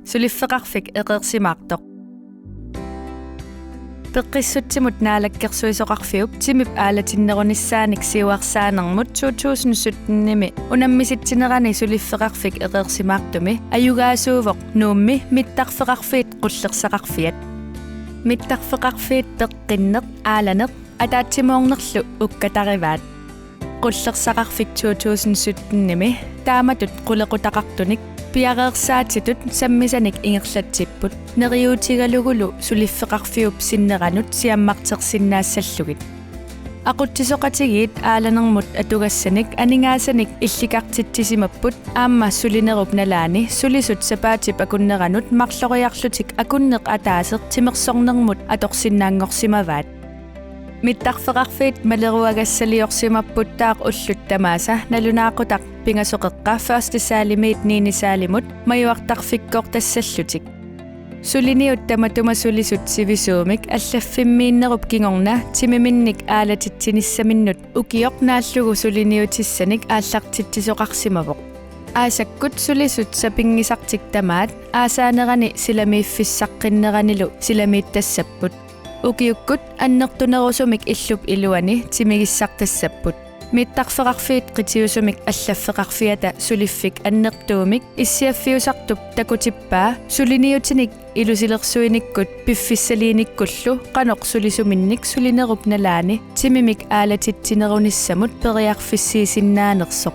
Sulifeqarfik eqersimaartoq. Peqqissutsimut naalakkersuisoqarfiup timip aalatinnerunissaanik siuarsaanermut 2017-nimi unammisittinerani sulifeqarfik eqersimaartumi ayugaasuuvoq nuummi mittarfeqarfiit qullersaqarfiat. Mittarfeqarfiit peqqinneq aalaneq ataatsimornerlu ukkatarivaat. Qullersaqarfik 2017-nimi taamatut qulequtaqartunik piareersaatitut sammisanik ingerlatsipput neriutigalugulu sulifeqarfiup sinneranut siammartersinnaassallugit. Aquttisoqatigiit aalanermut atugassanik aningaasanik illikartittisimapput aamma sulinerup nalaani sulisut sapaatip akunneranut marloriarlutik akunneq ataaseq timersornermut atorsinnaangorsimavaat. Mittarfeqarfiit maleruagassaliorsimapputtaa ulluttamaasa nalunaaqutaq pingasoqeqqa første saalimiit niinisaalimut majuartarfikkoortassallutik. Suliniut tamatuma sulisut sivisuumik allaffimmiinnerup kingorna timiminnik aalatitsinissaminnut ukioqnaallugu suliniutissanik aallartittisoqarsimavoq. Aasakkut sulisut sapingisartik tamaat aasaanerani silamiiffissaqqinneranilu silamiittassaput. Ukiukkut annertunerusumik illup iluani timigissartassapput. Mittarfeqarfiit qitiusumik allaffeqarfiata suliffik annertuumik issiaffiusartup takutippaa suliniutinik ilusilersuinikkut piffissaliinikkullu qanoq sulisuminnik sulinerup nalaani timimik aalatittinerunissamut periarfissiisinnaanersoq.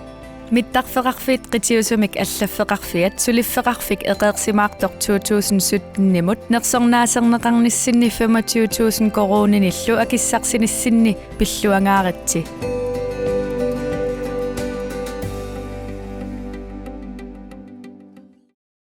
Mittarfeqarfiit qitiusumik allaffeqarfiat sulifeqarfik eqersimaartoq 2017-nimut nersornaaserneqarnissinni 25,000 koruuninillu akissarsinissinni pilluangaaritsi.